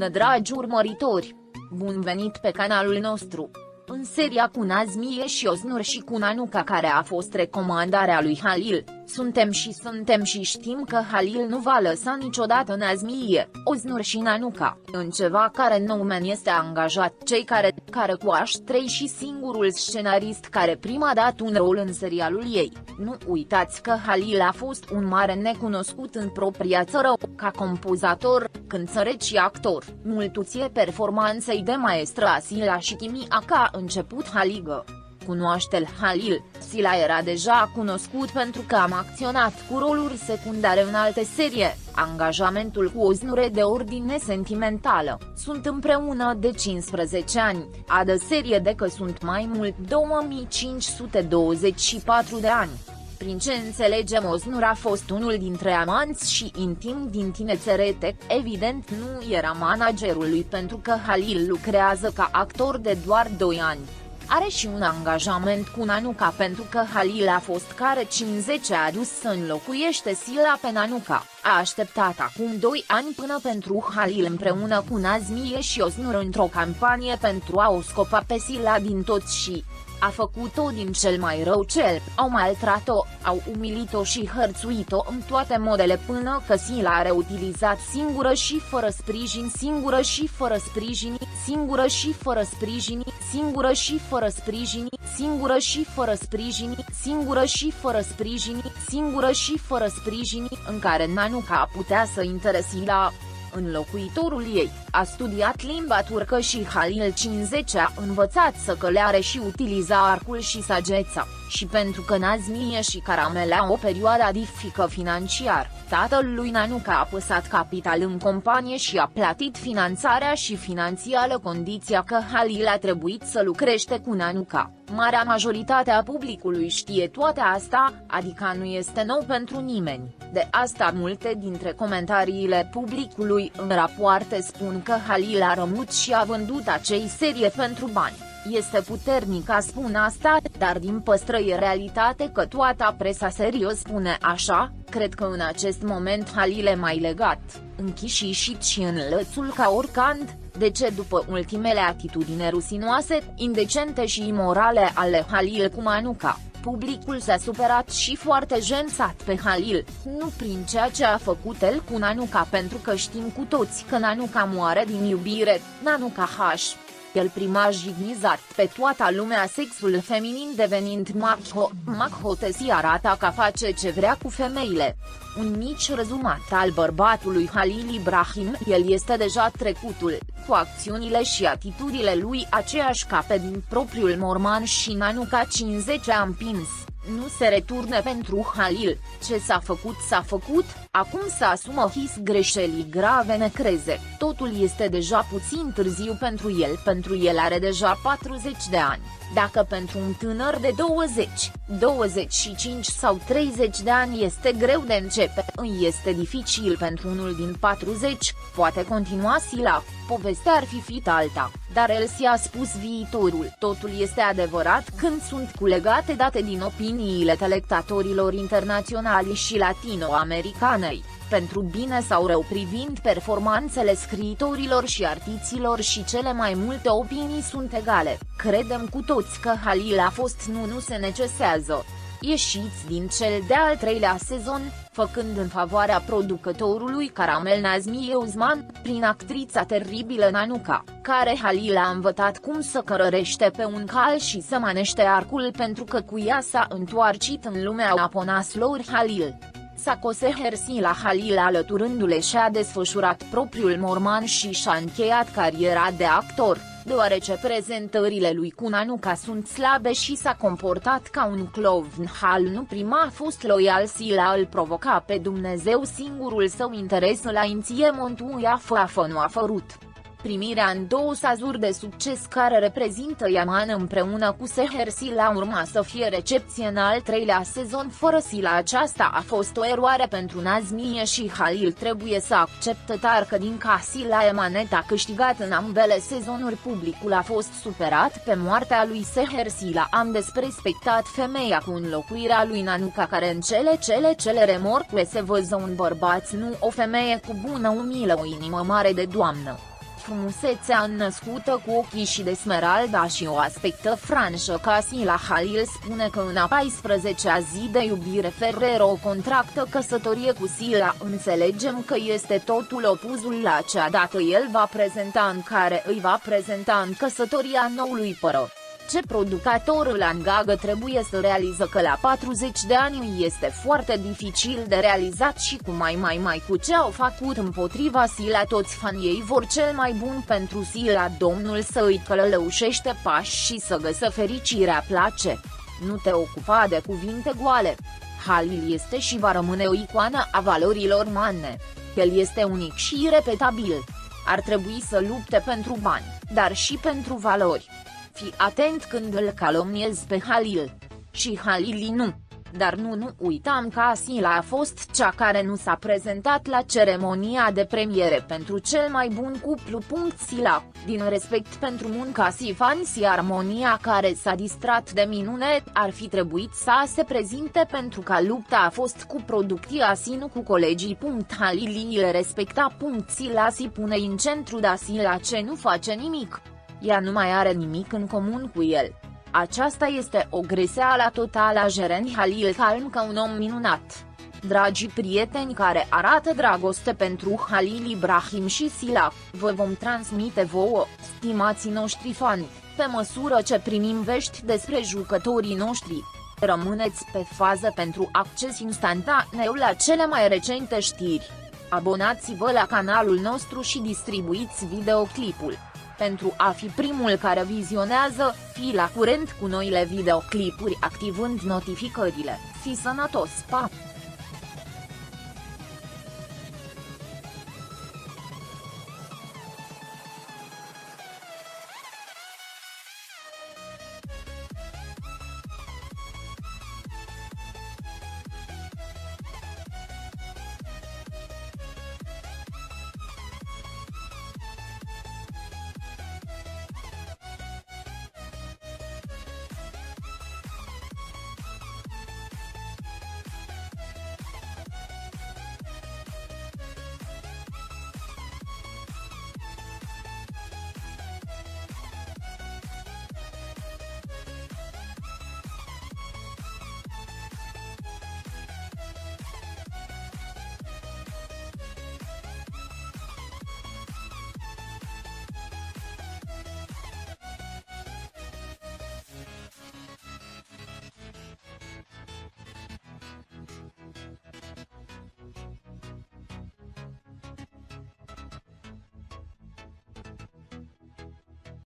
Bună dragi urmăritori! Bun venit pe canalul nostru! În seria cu Nazmiye și Oznur și cu Nanuka, care a fost recomandarea lui Halil, suntem și știm că Halil nu va lăsa niciodată Nazmiye, Oznur și Nanuka în ceva care Nouman este angajat, cei care cu Ash3 și singurul scenarist care prima dat un rol în serialul ei. Nu uitați că Halil a fost un mare necunoscut în propria țară, ca compozator, cântăreț și actor. Mulțuție performanței de maestră a Sila și Kimi Aka a început Haligă. Cunoaște-l Halil, Sila era deja cunoscut pentru că am acționat cu roluri secundare în alte serie. Angajamentul cu Oznur de ordine sentimentală, sunt împreună de 15 ani, a de serie de că sunt mai mult 2524 de ani. Prin ce înțelegem, Oznur a fost unul dintre amanți și intim din tinețerete, evident nu era managerul lui pentru că Halil lucrează ca actor de doar 2 ani. Are și un angajament cu Nanuka pentru că Halil a fost care 50 a adus să înlocuiește Sila pe Nanuka. A așteptat acum 2 ani până pentru Halil împreună cu Nazmiye și Oznur într-o campanie pentru a o scopa pe Sila din toți și a făcut-o din cel mai rău cel, au maltratat-o, au umilit-o și hărțuit-o în toate modele până că Sila a reutilizat singură și fără sprijin, singură și fără sprijin, singură și fără sprijin, singură și fără sprijin, singură și fără sprijin, singură și fără sprijin, singură și fără sprijin, în care Nanuka putea să interese la înlocuitorul ei. A studiat limba turcă și Halil 50 a învățat să căleare și utiliza arcul și sageța, și pentru că Nazmiye și Caramel au o perioadă dificilă financiar, tatăl lui Nanuka a păsat capital în companie și a plătit finanțarea și finanțială condiția că Halil a trebuit să lucreze cu Nanuka. Marea majoritate a publicului știe toate astea, adică nu este nou pentru nimeni. De asta multe dintre comentariile publicului în rapoarte spun că Halil a rămut și a vândut acei serie pentru bani. Este puternic a spune asta, dar din păstră e realitate că toată presa serios spune așa. Cred că în acest moment Halil e mai legat, închis și în lățul ca oricând. De ce după ultimele atitudini rusinoase, indecente și imorale ale Halil cu Nanuka, publicul s-a supărat și foarte jensat pe Halil, nu prin ceea ce a făcut el cu Nanuka, pentru că știm cu toți că Nanuka moare din iubire, Nanuka H. El prima jignizat pe toată lumea sexul feminin devenind Makhotesi arată că face ce vrea cu femeile. Un mic rezumat al bărbatului Halil Ibrahim, el este deja trecutul, cu acțiunile și atitudile lui aceeași ca pe din propriul morman și Nanuka 50 a împins. Nu se returne pentru Halil, ce s-a făcut, acum să asumă his greșelii grave ne creze, totul este deja puțin târziu pentru el are deja 40 de ani, dacă pentru un tânăr de 20, 25 sau 30 de ani este greu de începe, îi este dificil pentru unul din 40, poate continua Sila, povestea ar fi alta, dar el si-a spus viitorul. Totul este adevărat când sunt culegate date din opiniile telespectatorilor internaționali și latino-americanei, pentru bine sau rău privind performanțele scriitorilor și artiștilor și cele mai multe opinii sunt egale. Credem cu toți că Halil a fost nu se necesează. Ieșiți din cel de-al 3-lea sezon, făcând în favoarea producătorului Caramel Nazmiye Uzman, prin actrița teribilă Nanuka, care Halil a învățat cum să cărărește pe un cal și să manește arcul pentru că cu ea s-a întoarcit în lumea aponaslor Halil. S-a cosehersi la Halil alăturându-le și-a desfășurat propriul morman și și-a încheiat cariera de actor, deoarece prezentările lui cu Nanuka sunt slabe și s-a comportat ca un clown. Halil nu prima a fost loial, Sila îl provoca pe Dumnezeu, singurul său interes la inție montuia fă nu a fărut. Primirea în 2 sazuri de succes care reprezintă Yaman împreună cu Seher Sila urma să fie recepție în al 3-lea sezon fără Sila. Aceasta a fost o eroare pentru Nazmiye și Halil trebuie să accepte tar că din ca Sila Emanet a câștigat în ambele sezonuri. Publicul a fost superat pe moartea lui Seher Sila. Am desprespectat femeia cu înlocuirea lui Nanuka care în cele remorque se văză un bărbat, nu o femeie cu bună umilă, o inimă mare de doamnă. Frumusețea înnăscută cu ochii și de smeralda și o aspectă franșă ca Sila Halil spune că în a 14-a zi de iubire Ferrero contractă căsătorie cu Sila. Înțelegem că este totul opusul la cea dată el va prezenta în care îi va prezenta în căsătoria noului pără. Ce producător îl angagă trebuie să realiză că la 40 de ani este foarte dificil de realizat și cu mai cu ce au făcut împotriva Sila toți fanii ei vor cel mai bun pentru Sila domnul să îi călălăușește pași și să găsă fericirea place. Nu te ocupa de cuvinte goale. Halil este și va rămâne o icoană a valorilor umane. El este unic și irepetabil. Ar trebui să lupte pentru bani, dar și pentru valori. Fii atent când îl calomniezi pe Halil. Și Halil nu. Dar nu uitam că Sila a fost cea care nu s-a prezentat la ceremonia de premiere pentru cel mai bun cuplu. Sila, din respect pentru munca și fans și armonia care s-a distrat de minune, ar fi trebuit să se prezinte pentru că lupta a fost cu producția și nu cu colegii. Halil îl respecta. Sila se pune în centru, dar Sila ce nu face nimic. Ea nu mai are nimic în comun cu el. Aceasta este o greșeală totală a Jeren Halil calm ca un om minunat. Dragii prieteni care arată dragoste pentru Halil Ibrahim și Sila, vă vom transmite vouă, stimații noștri fani, pe măsură ce primim vești despre jucătorii noștri. Rămâneți pe fază pentru acces instantaneu la cele mai recente știri. Abonați-vă la canalul nostru și distribuiți videoclipul. Pentru a fi primul care vizionează, fii la curent cu noile videoclipuri activând notificările. Fii sănătos, pa!